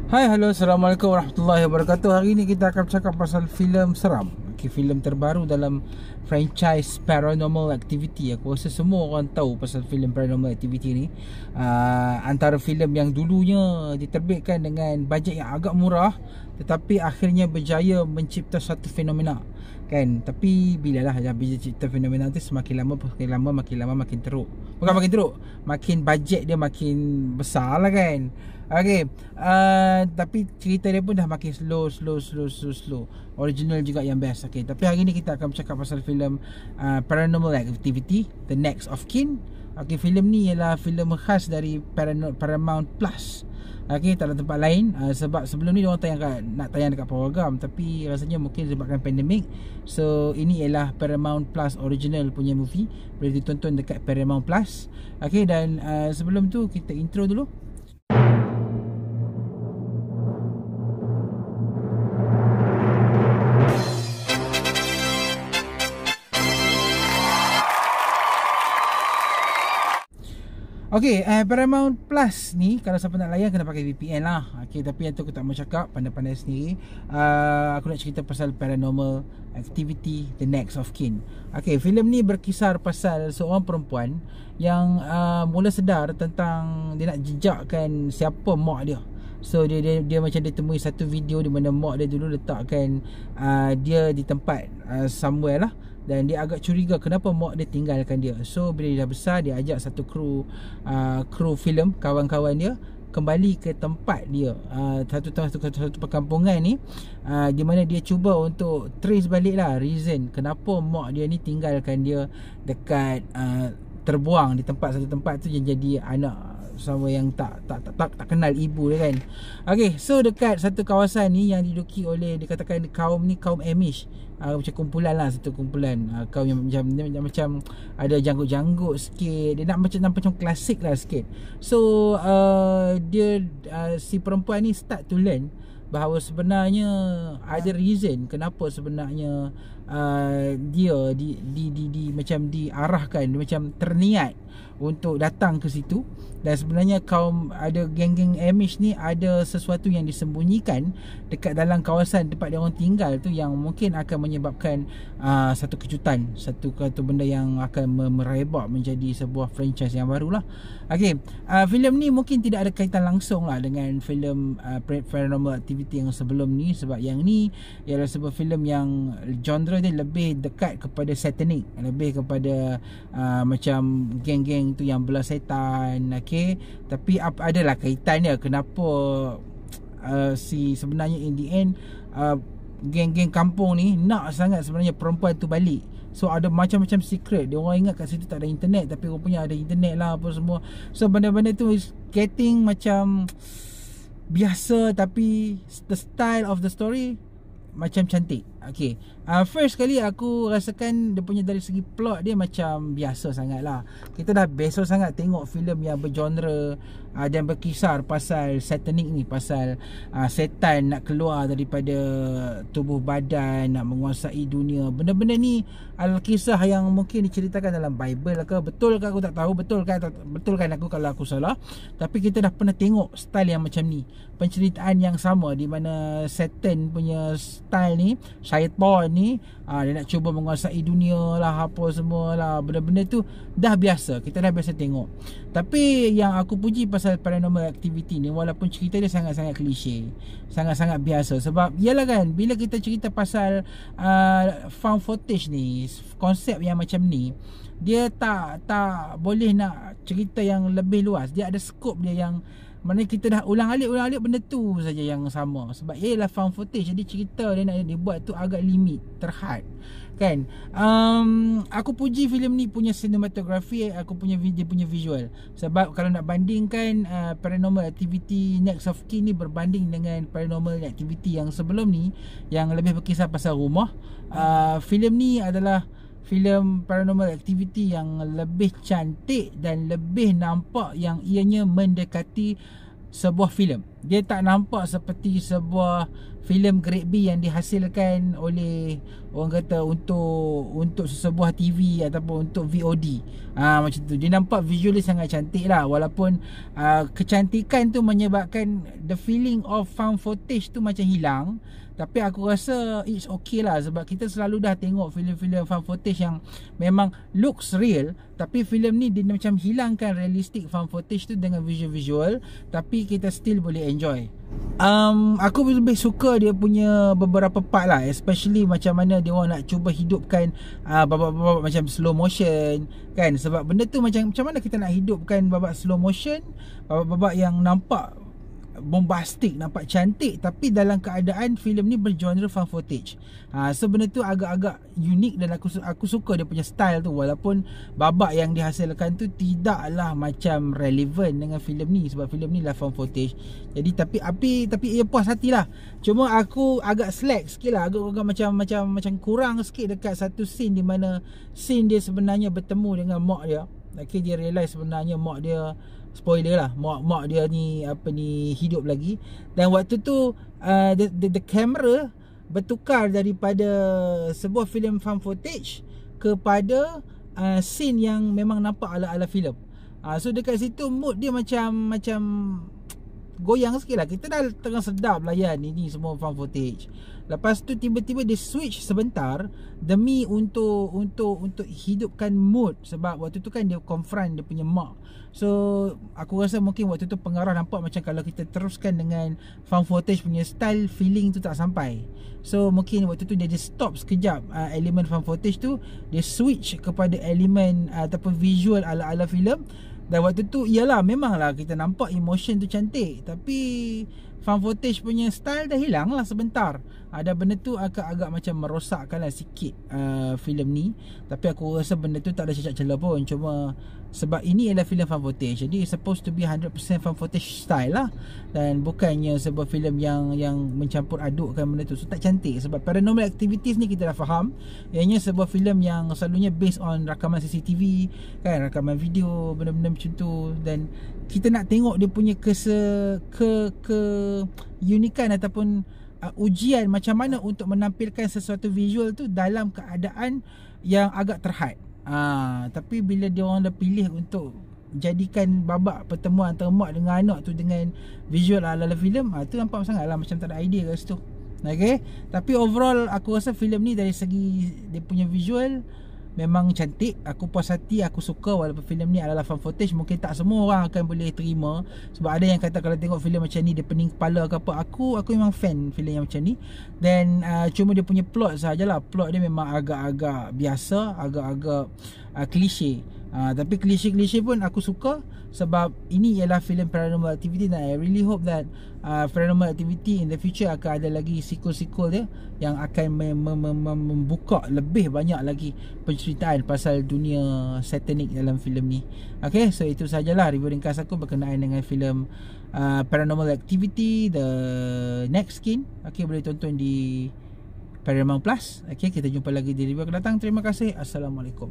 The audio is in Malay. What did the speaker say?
Hai, halo, Assalamualaikum warahmatullahi wabarakatuh. Hari ni kita akan bercakap pasal filem seram. Filem terbaru dalam franchise Paranormal Activity. Aku rasa semua orang tahu pasal filem Paranormal Activity ni. Antara filem yang dulunya diterbitkan dengan bajet yang agak murah, tetapi akhirnya berjaya mencipta satu fenomena, kan. Tapi bilalah bila cipta fenomena tu semakin lama makin teruk. Bukan makin teruk, makin bajet dia makin besar lah, kan. Okey, tapi cerita dia pun dah makin slow. Original juga yang best. Okey, tapi hari ni kita akan bercakap pasal filem Paranormal Activity, The Next of Kin. Okey, filem ni ialah filem khas dari Paramount Plus. Okey, tak ada tempat lain. Sebab sebelum ni diorang nak tayang dekat Powergam, tapi rasanya mungkin sebabkan pandemik. So ini ialah Paramount Plus original punya movie, boleh ditonton dekat Paramount Plus. Okey, dan sebelum tu kita intro dulu. Okey, Paramount Plus ni kalau siapa nak layan kena pakai VPN lah. Okey, tapi yang tu aku tak mau cakap, pandai-pandai sendiri. Aku nak cerita pasal Paranormal Activity, The Next of Kin. Okey, filem ni berkisar pasal seorang perempuan yang mula sedar tentang dia nak jejakkan siapa mak dia. So dia macam dia temui satu video di mana mak dia dulu letakkan dia di tempat somewhere lah. Dan dia agak curiga kenapa mak dia tinggalkan dia. So bila dia dah besar, dia ajak satu kru filem, kawan-kawan dia kembali ke tempat dia, satu perkampungan ni, di mana dia cuba untuk trace balik lah reason kenapa mak dia ni tinggalkan dia dekat terbuang di satu tempat tu yang jadi anak sama yang tak kenal ibu dia, kan. Okey, so dekat satu kawasan ni yang diduduki oleh, dikatakan kaum ni kaum Amish. Macam kumpulan lah, satu kumpulan kaum yang macam ada janggut-janggut sikit. Dia nampak macam klasik lah sikit. So dia si perempuan ni start to learn bahawa sebenarnya ada reason kenapa sebenarnya dia macam diarahkan, dia macam terniat untuk datang ke situ. Dan sebenarnya ada geng-geng Amish ni ada sesuatu yang disembunyikan dekat dalam kawasan tempat dia orang tinggal tu, yang mungkin akan menyebabkan satu kejutan, satu benda yang akan merebak menjadi sebuah franchise yang barulah. Okey, filem ni mungkin tidak ada kaitan langsung lah dengan filem Paranormal Activity yang sebelum ni, sebab yang ni ialah sebuah filem yang genre dia lebih dekat kepada satanic, lebih kepada macam geng-geng tu yang belah setan. Okey, tapi adalah kaitannya kenapa sebenarnya in the end geng-geng kampung ni nak sangat sebenarnya perempuan tu balik. So ada macam-macam secret. Dia orang ingat kat situ tak ada internet, tapi rupanya ada internet lah apa semua. So benda-benda tu is getting macam biasa, tapi the style of the story macam cantik. Okay, first kali aku rasakan dia punya dari segi plot dia macam biasa sangat lah. Kita dah biasa sangat tengok filem yang bergenre dan berkisar pasal satanic ni, pasal setan nak keluar daripada tubuh badan, nak menguasai dunia. Benda-benda ni adalah kisah yang mungkin diceritakan dalam Bible ke. Betul ke aku tak tahu, betul kan aku kalau aku salah. Tapi kita dah pernah tengok style yang macam ni, penceritaan yang sama, di mana setan punya style ni, syaitan ni, dia nak cuba menguasai dunia lah, apa semua lah. Benda-benda tu dah biasa, kita dah biasa tengok. Tapi yang aku puji pasal Paranormal Activity ni, walaupun cerita dia sangat-sangat klise, sangat-sangat biasa. Sebab yalah kan, bila kita cerita pasal found footage ni, konsep yang macam ni, dia tak boleh nak cerita yang lebih luas. Dia ada skop dia yang mana kita dah ulang-alik benda tu saja yang sama. Sebab ialah found footage, jadi cerita dia nak dibuat tu agak limit, terhad, kan. Aku puji filem ni punya cinematography, aku punya dia punya visual. Sebab kalau nak bandingkan Paranormal Activity Next of Kin ni berbanding dengan Paranormal Activity yang sebelum ni, yang lebih berkisar pasal rumah, filem ni adalah filem Paranormal Activity yang lebih cantik dan lebih nampak yang ianya mendekati sebuah filem dia tak nampak seperti sebuah filem grade B yang dihasilkan oleh orang kata untuk sebuah TV ataupun untuk VOD. Macam tu. Dia nampak visually sangat cantik lah, walaupun kecantikan tu menyebabkan the feeling of found footage tu macam hilang. Tapi aku rasa it's okay lah, sebab kita selalu dah tengok filem-filem found footage yang memang looks real, tapi filem ni dia macam hilangkan realistic found footage tu dengan visual-visual, tapi kita still boleh enjoy. Aku lebih suka dia punya beberapa part lah, especially macam mana dia orang nak cuba hidupkan babak-babak macam slow motion kan. Sebab benda tu macam mana kita nak hidupkan babak slow motion, babak-babak yang nampak bombastik, nampak cantik, tapi dalam keadaan filem ni bergenre found footage. So benda tu agak-agak unik dan aku suka dia punya style tu, walaupun babak yang dihasilkan tu tidaklah macam relevan dengan filem ni, sebab filem ni lah found footage. Jadi tapi ia puas hatilah. Cuma aku agak slack sikit lah, agak macam kurang sikit dekat satu scene di mana scene dia sebenarnya bertemu dengan mak dia. Okay, dia realise sebenarnya mak dia, spoiler lah, mak dia ni hidup lagi. Dan waktu tu the camera bertukar daripada sebuah filem found footage kepada scene yang memang nampak ala-ala filem. So dekat situ mood dia macam goyang sikit lah. Kita dah tengah sedap layan ini semua found footage. Lepas tu tiba-tiba dia switch sebentar demi untuk hidupkan mood, sebab waktu tu kan dia confront dia punya mak. So aku rasa mungkin waktu tu pengarah nampak macam kalau kita teruskan dengan found footage punya style, feeling tu tak sampai. So mungkin waktu tu dia stop sekejap elemen found footage tu, dia switch kepada elemen ataupun visual ala-ala filem. Dan waktu tu iyalah, memanglah kita nampak emotion tu cantik, tapi found footage punya style dah hilang lah sebentar. Dan benda tu agak-agak macam merosakkan lah sikit filem ni. Tapi aku rasa benda tu tak ada cacat celah pun. Cuma sebab ini adalah filem found footage, jadi supposed to be 100% found footage style lah, dan bukannya sebuah filem yang mencampur adukkan benda tu. So tak cantik. Sebab Paranormal Activities ni kita dah faham, ianya sebuah filem yang selalunya based on rakaman CCTV kan, rakaman video, benda-benda macam tu. Dan kita nak tengok dia punya keunikan ataupun ujian macam mana untuk menampilkan sesuatu visual tu dalam keadaan yang agak terhad. Tapi bila dia orang dah pilih untuk jadikan babak pertemuan antara mak dengan anak tu dengan visual ala-ala filem, tu nampak sangatlah macam tak ada idea kat situ. Okay, tapi overall aku rasa filem ni dari segi dia punya visual memang cantik. Aku puas hati, aku suka, walaupun filem ni adalah found footage. Mungkin tak semua orang akan boleh terima, sebab ada yang kata kalau tengok filem macam ni dia pening kepala ke apa. Aku memang fan filem yang macam ni. Dan cuma dia punya plot sajalah, plot dia memang agak-agak biasa, agak-agak klise. Tapi klise-klise pun aku suka, sebab ini ialah filem Paranormal Activity. Dan I really hope that Paranormal Activity in the future akan ada lagi sequel-sequel dia yang akan membuka lebih banyak lagi penceritaan pasal dunia satanik dalam filem ni. Okay, so itu sajalah review ringkas aku berkenaan dengan filem Paranormal Activity The Next Kin. Okay, boleh tonton di Paramount Plus. Okay, kita jumpa lagi di review akan datang. Terima kasih. Assalamualaikum.